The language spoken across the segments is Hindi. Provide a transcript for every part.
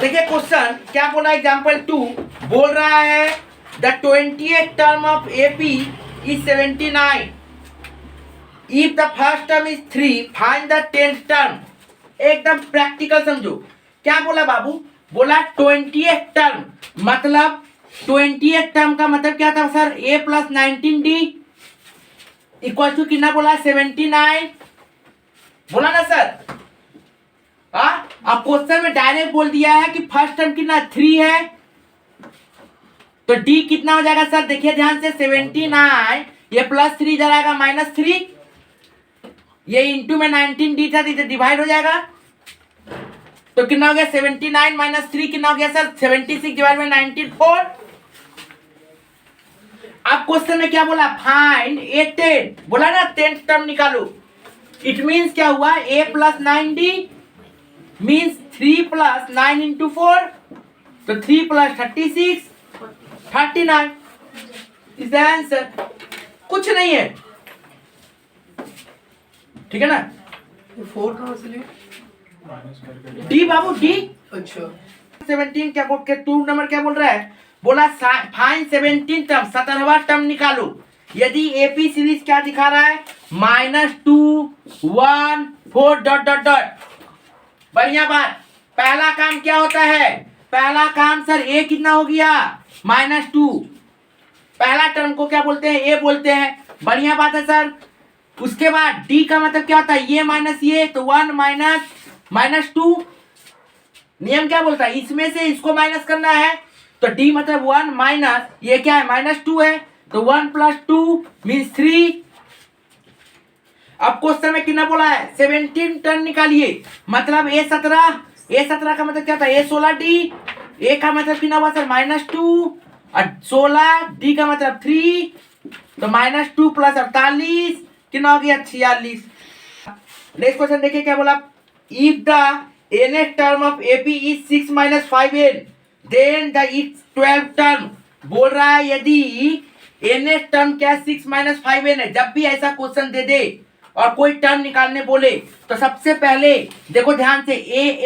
देखिए क्वेश्चन क्या बोला, एग्जाम्पल 2 बोल रहा है the 20th term of AP is 79 if the first term is 3 find the 10th term. एकदम प्रैक्टिकल समझो। क्या बोला बाबू, बोला 20th टर्म मतलब 20th टर्म का मतलब क्या था sir, a plus 19d equal to कितना बोला, 79 बोला ना सर। अब क्वेश्चन में डायरेक्ट बोल दिया है कि फर्स्ट टर्म कितना 3 है, तो d कितना हो जाएगा सर, देखिए ध्यान से 79 ये प्लस 3 इधर आएगा -3, ये इंटू में 19d था तो डिवाइड हो जाएगा, तो कितना हो गया 79 - 3 कितना हो गया सर 76 डिवाइड बाय 19 4। अब क्वेश्चन में क्या बोला, फाइंड ए 10 बोला ना 10th टर्म निकालो। इट मींस क्या हुआ, a plus 9d means 3 plus 9 into 4, तो 3 प्लस 36 39 इज द आंसर। कुछ नहीं है, ठीक है ना। 4 कहाँ से लिए? डी बाबू डी। अच्छा 17 क्या बोल के 2 नंबर क्या बोल रहा है, बोला फाइंड 17 टर्म 17वां टर्म निकालो। यदि एपी सीरीज क्या दिखा रहा है, -2 1 4 डॉट डॉट डॉट। बढ़िया बात, पहला काम क्या होता है, पहला काम सर ए कितना हो गया -2, पहला टर्म को क्या बोलते हैं, ए बोलते हैं। बढ़िया बात है सर। उसके बाद डी का मतलब क्या होता है, ये माइनस ये, तो 1 माइनस 2। नियम क्या बोलता है, इसमें से इसको माइनस करना है, तो डी मतलब 1 माइनस ये क्या है -2 है, तो 1 प्लस 2 मीन्स 3। अब क्वेश्चन में कितना बोला है, 17 टर्म निकालिए, मतलब A17 का मतलब क्या था, A16D, ए का मतलब कितना हुआ सर -2 और 16, डी का मतलब 3, तो -2 प्लस 48 कितना हो गया 46। नेक्स्ट क्वेश्चन देखिए क्या बोला, if the nth term of AP is 6 - 5n then the its 12 term. बोल रहा है यदि nth टर्म क्या 6 - 5n है, जब भी ऐसा क्वेश्चन दे दे और कोई टर्म निकालने बोले तो सबसे पहले देखो ध्यान से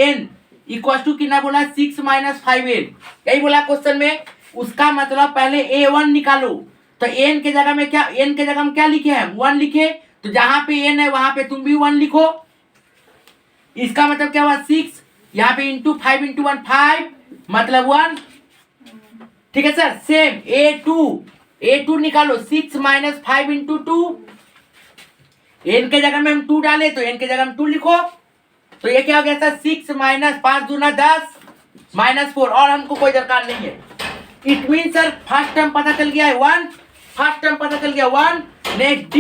an इक्वल टू कितना बोला 6 - 5n, यही बोला क्वेश्चन में। उसका मतलब पहले a1 निकालो, तो n के जगह में क्या, n के जगह में क्या लिखे हैं 1 लिखे, तो जहां पे n है वहां पे तुम भी 1 लिखो। इसका मतलब क्या हुआ 6, यहाँ पे इंटू 5 इंटू 1 5 मतलब 1, ठीक है सर। सेम a2 निकालो, 6 - 5 इंटू 2, n के जगह में हम 2 डाले तो n के जगह में 2 लिखो, तो ये क्या हो गया सर 6 - 5 दूना 10 -4, और हमको कोई दरकार नहीं है। It mean sir first term पता चल गया है 1, फर्स्ट टर्म पता चल गया 1। नेक्स्ट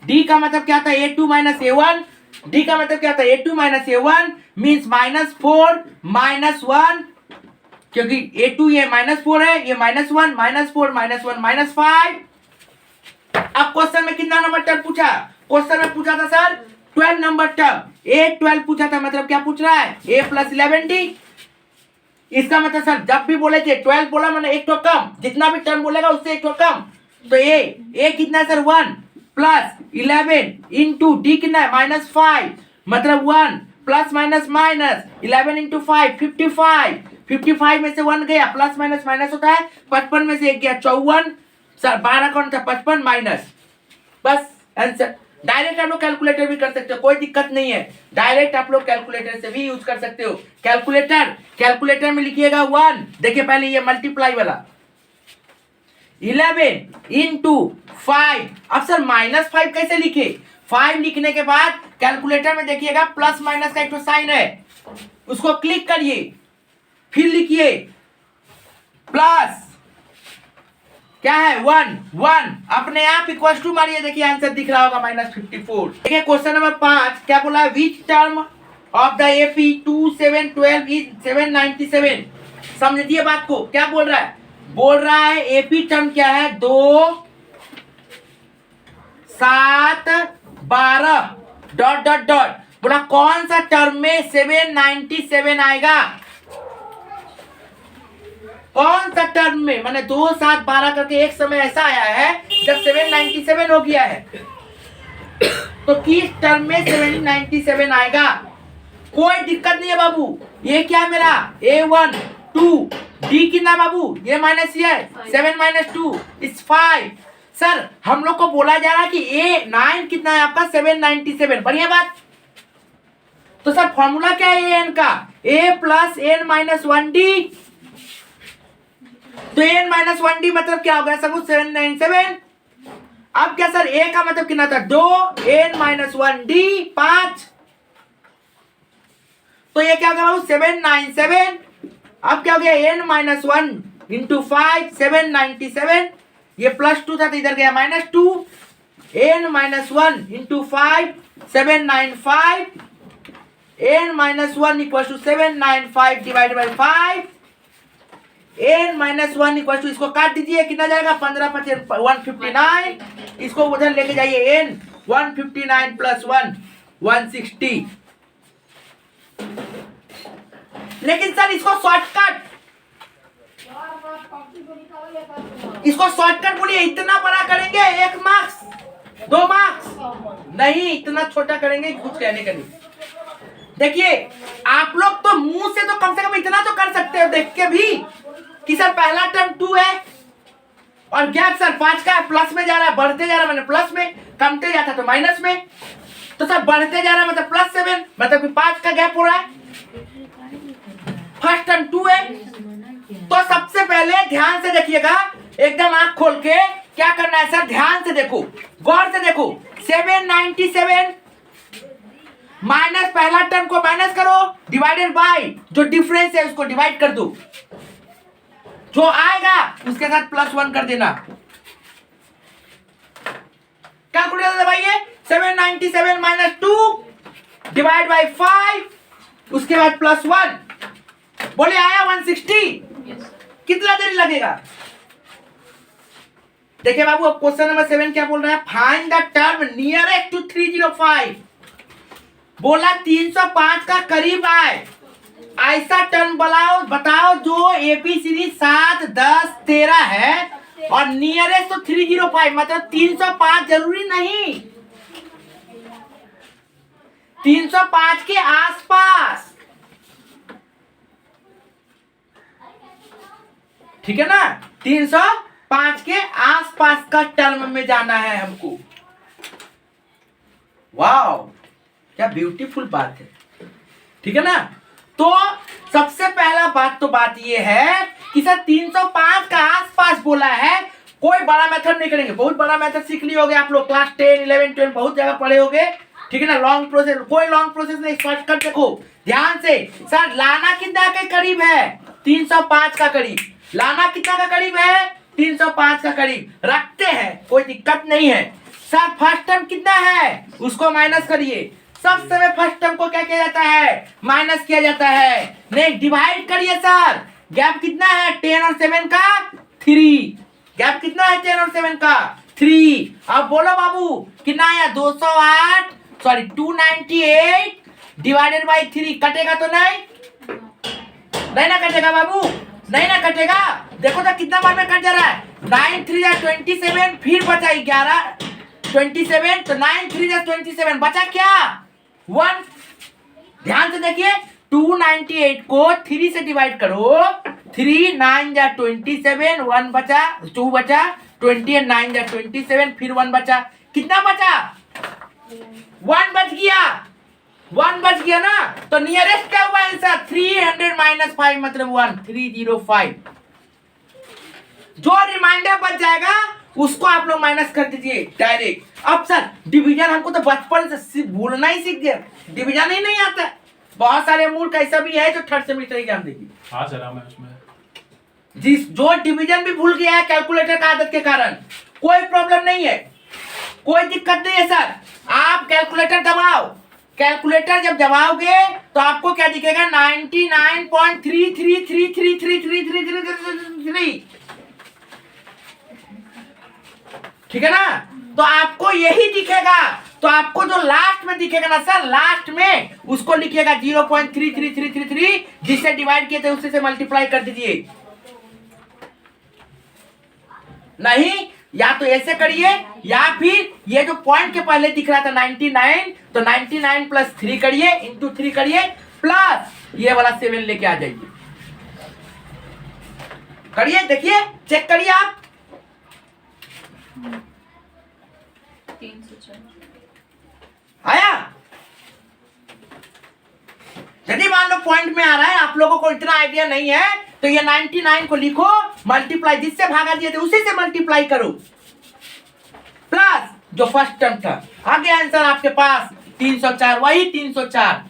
डी का मतलब क्या था a2 - a1, डी का मतलब क्या था a2 - a1 मीन्स -4 -1, क्योंकि a2 ये -4 है, ये -1 -4 -1 -5। अब क्वेश्चन में कितना नंबर टर्म पूछा, क्वेश्चन में पूछा था सर 12 नंबर टर्म, A12 पूछा था, मतलब क्या पूछ रहा है a प्लस 11d। इसका मतलब सर जब भी बोले थे 12 बोला मैंने एक तो कम, जितना भी टर्म बोलेगा उससे एक तो कम, तो a कितना है सर 1 प्लस 11 इंटू डी कितना है -5, मतलब 1 प्लस माइनस माइनस 11 इंटू 5 55 में से 1 गया, प्लस माइनस माइनस होता है, 55 में से 1 गया 54, सर 12 कौन था 55 माइनस, बस आंसर। डायरेक्ट आप लोग कैलकुलेटर भी कर सकते हो, कोई दिक्कत नहीं है, डायरेक्ट आप लोग कैलकुलेटर से भी यूज कर सकते हो। कैलकुलेटर में लिखिएगा 1, देखिए पहले ये मल्टीप्लाई वाला 11 इंटू 5। अब सर -5 कैसे लिखे, 5 लिखने के बाद कैलकुलेटर में देखिएगा प्लस माइनस का एक तो साइन है, उसको क्लिक करिए, फिर लिखिए प्लस क्या है 1 अपने आप इक्वल टू मारिए, देखिए आंसर दिख रहा होगा -54। देखिए क्वेश्चन नंबर 5 क्या बोला, which term of the AP 2712 is 797। समझिए बात को, क्या बोल रहा है, बोल रहा है AP टर्म क्या है 2 7 12 डॉट डॉट डॉट। बोला कौन सा टर्म में 797 आएगा, कौन सा टर्म में, मैंने 2 7 12 करके एक समय ऐसा आया है जब 797 हो गया है, तो किस टर्म में 797 आएगा। कोई दिक्कत नहीं है बाबू। ये क्या है मेरा A1 2 D कितना बाबू, ये माइनस ये है 7 - 2 इज 5। सर हम लोग को बोला जा रहा है कि A9 कितना है आपका 797, बढ़िया बात। तो सर फॉर्मूला क्या है an का, A + n - 1D। तो n - 1D मतलब क्या हो गया सब 797। अब क्या सर A का मतलब कितना था 2, n - 1D 5। तो ये क्या हो गया बाबू 797। अब क्या हो गया n - 1 × 5 797, ये +2 था तो इधर गया -2। n - 1 × 5 795, n - 1 = 795 / 5। n - 1 = इसको काट दीजिए, कितना जाएगा 15 × 5 159। इसको उधर लेके जाइए n 159 + 1 160। लेकिन सर इसको शॉर्टकट बोलिए, इतना बड़ा करेंगे 1 मार्क्स 2 मार्क्स नहीं, इतना छोटा करेंगे कुछ कहने का नहीं। देखिए आप लोग तो मुंह से तो कम से कम इतना तो कर सकते हो देख के भी कि सर पहला टर्म 2 है और गैप सर 5 का है, प्लस में जा रहा है, बढ़ते जा रहा है मतलब प्लस में, कमते जाता तो माइनस में। तो सर बढ़ते जा रहा है मतलब +7, मतलब कि 5 का गैप हो रहा है। फर्स्ट टर्म 2 है। तो सबसे पहले ध्यान से देखिएगा, एकदम आंख खोल के क्या करना है सर, ध्यान से देखो, गौर से देखो। 797 माइनस पहला टर्म को माइनस करो, डिवाइडेड बाय जो डिफरेंस है उसको डिवाइड कर दो, जो आएगा उसके साथ +1 कर देना। कैलकुलेटर दबाइए, 797 - 2 डिवाइड बाय 5, उसके बाद +1, बोले आया 160। कितना देर लगेगा? देखिए बाबू अब क्वेश्चन नंबर 7 क्या बोल रहा है, find the term nearest to 305। बोला 305 का करीब आए ऐसा टर्म बताओ जो एपी सीरीज 7 10 13 है और नियरेस्ट तो 305, मतलब 305 जरूरी नहीं, 305 के आसपास, ठीक है ना। 305 के आसपास का टर्म में जाना है हमको। वाह क्या ब्यूटीफुल बात है, ठीक है ना। तो सबसे पहला बात ये है कि सर 305 का आसपास बोला है, कोई बड़ा मेथड नहीं करेंगे, बहुत बड़ा मेथड सीख लिए होगे आप लोग, क्लास 10 11 12 बहुत जगह पढ़े होगे, ठीक है ना। लॉन्ग प्रोसेस, कोई लॉन्ग प्रोसेस नहीं, शॉर्टकट देखो ध्यान से। सर लाना कितना के करीब है 305 का करीब, लाना कितना का करीब है 305 का करीब, रखते हैं कोई दिक्कत नहीं है। सर फर्स्ट टर्म कितना है उसको माइनस करिए, सब समय फर्स्ट टर्म को क्या किया जाता है माइनस किया जाता है। नेक्स्ट डिवाइड करिए सर, गैप कितना है 10 और 7 का 3, गैप कितना है 10 और 7 का 3। अब बोलो बाबू कितना आया 298 डिवाइडेड बाय 3, कटेगा तो नहीं ना कटेगा बाबू, नहीं ना कटेगा। देखो तो कितना बार में कट जा रहा है, 9 3 या 27, फिर बचा 11 27, तो 9 3 या 27 बचा क्या 1। ध्यान से देखिए 298 को 3 से डिवाइड करो, 3 9 या 27, 1 बचा, 2 बचा, 20 और 9 या 27, फिर 1 बचा, कितना बचा 1 बच गया, 1 बच गया ना। तो नियरेस्ट क्या हुआ आंसर 300 - 5 मतलब 1 305। जो रिमाइंडर बच जाएगा उसको आप लोग माइनस कर दीजिए डायरेक्ट। अब सर डिवीजन हमको तो बचपन से भूलना ही सीख गया, डिवीजन ही नहीं आता। बहुत सारे मूर्ख ऐसा भी है जो थर्ड सेमेस्टर एग्जाम देगी, हाँ सर मैं उसमें जो डिवीजन भी भूल गया है कैलकुलेटर का आदत के कारण, कोई प्रॉब्लम नहीं है, कोई दिक्कत नहीं है सर। आप कैलकुलेटर दबाओ, कैलकुलेटर जब दबाओगे तो आपको क्या दिखेगा 99.33333333, ठीक है ना। तो आपको यही दिखेगा, तो आपको जो लास्ट में दिखेगा ना सर, लास्ट में उसको लिखिएगा 0.33333, जिससे डिवाइड किए थे उससे से मल्टीप्लाई कर दीजिए। नहीं या तो ऐसे करिए या फिर ये जो पॉइंट के पहले दिख रहा था 99, तो 99 प्लस 3 करिए, इंटू 3 करिए, प्लस ये वाला 7 लेके आ जाइए। करिए, देखिए, चेक करिए आप। 304 आया? यदि मान लो पॉइंट में आ रहा है, आप लोगों को इतना आइडिया नहीं है, तो ये 99 को लिखो, मल्टीप्लाई जिससे भागा दिए थे उसी से मल्टीप्लाई करो, प्लस जो फर्स्ट टर्म था। आ गया आंसर आपके पास 304, वही 304।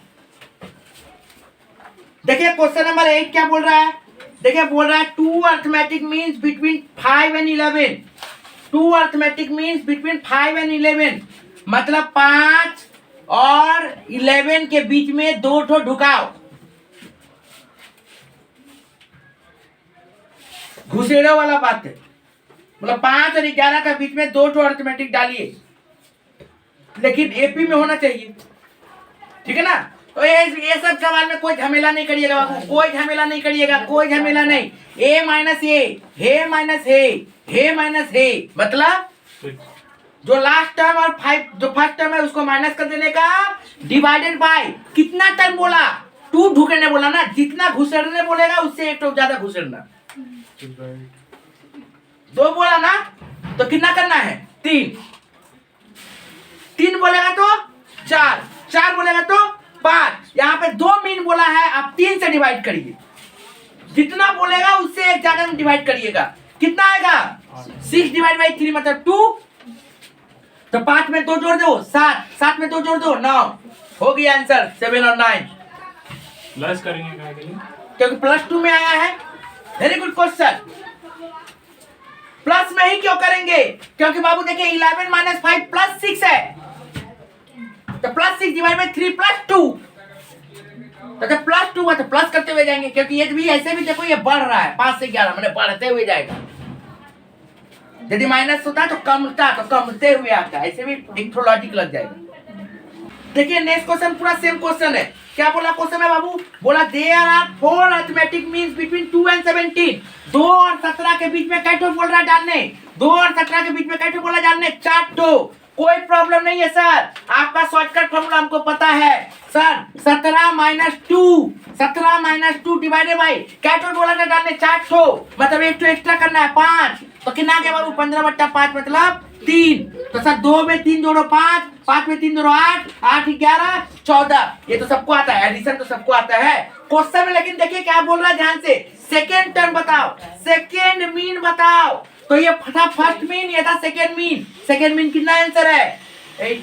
देखिए क्वेश्चन नंबर 8 क्या बोल रहा है, देखिए बोल रहा है 2 arithmetic means between 5 and 11। 2 arithmetic means between 5 and 11, मतलब 5 और 11 के बीच में 2 ठो ढुकाओ। घुसेड़ो वाला बात है, मतलब 5 और 11 के बीच में 2 ठो अर्थमेटिक डालिए, लेकिन एपी में होना चाहिए, ठीक है ना। तो ये सब सवाल में कोई झमेला नहीं करिएगा बाबू, कोई झमेला नहीं करिएगा, कोई झमेला नहीं। ए माइनस ए, हे माइनस हे माइनस हे, मतलब जो लास्ट टर्म और 5 जो फर्स्ट टर्म है उसको माइनस कर देने का, डिवाइडेड बाय कितना टर्म बोला, 2 ढुकेने बोला ना, जितना घुसेड़ने बोलेगा उससे एक तो ज्यादा घुसेड़ना। 2 बोला ना, तो कितना करना है, 3 बोलेगा तो 4 बोलेगा तो 5। यहाँ पे 2 मीन बोला है, आप 3 से डिवाइड करिए, जितना बोलेगा उससे एक ज्यादा में डिवाइड करिएगा, कितना आएगा 6 डिवाइड बाई 3 मतलब 2, तो 5 में 2 जोड़ दो 7 में 2 जोड़ दो 9, हो गया आंसर 7 और 9। प्लस करेंगे क्या के लिए? क्योंकि +2 में आया है। Very good question. प्लस में ही क्यों करेंगे, क्योंकि बाबू देखिए 11 माइनस 5 प्लस 6 है, तो +6 डिवाइड बाई 3 +2, तो जब +2 हुआ तो प्लस करते हुए जाएंगे, क्योंकि ये भी ऐसे भी देखो ये बढ़ रहा है, 5 से 11 मैंने बढ़ते हुए जाएगा। यदि माइनस होता तो कमता, तो कमते हुए आता, ऐसे भी एक थोड़ा लॉजिक लग जाएगा। देखिए नेक्स्ट क्वेश्चन पूरा सेम क्वेश्चन है। क्या बोला क्वेश्चन में बाबू, बोला there are 4 arithmetic means between 2 and 17। 2 और 17 के बीच में कैसे बोल रहा है डालने, 2 और 17 के बीच में कैसे बोला डालने, 4 तो कोई प्रॉब्लम नहीं है सर, आपका शॉर्टकट फॉर्मूला हमको पता है सर, 17 माइनस 2 डिवाइडेड बाई कैसे बोला था डालने 4 ठो, मतलब एक तो एक्स्ट्रा करना है 5, तो कितना आ गया बाबू 15/5 मतलब 3, तो सर 2 में 3 जोड़ो 5 में 3 जोड़ो 8, 8 11 14, ये तो सबको आता है, एडिशन तो सबको आता है क्वेश्चन में। लेकिन देखिए क्या बोल रहा है ध्यान से, सेकेंड टर्म बताओ, सेकेंड मीन बताओ, तो ये था फर्स्ट मीन, ये था सेकेंड मीन। सेकेंड मीन कितना आंसर है 8।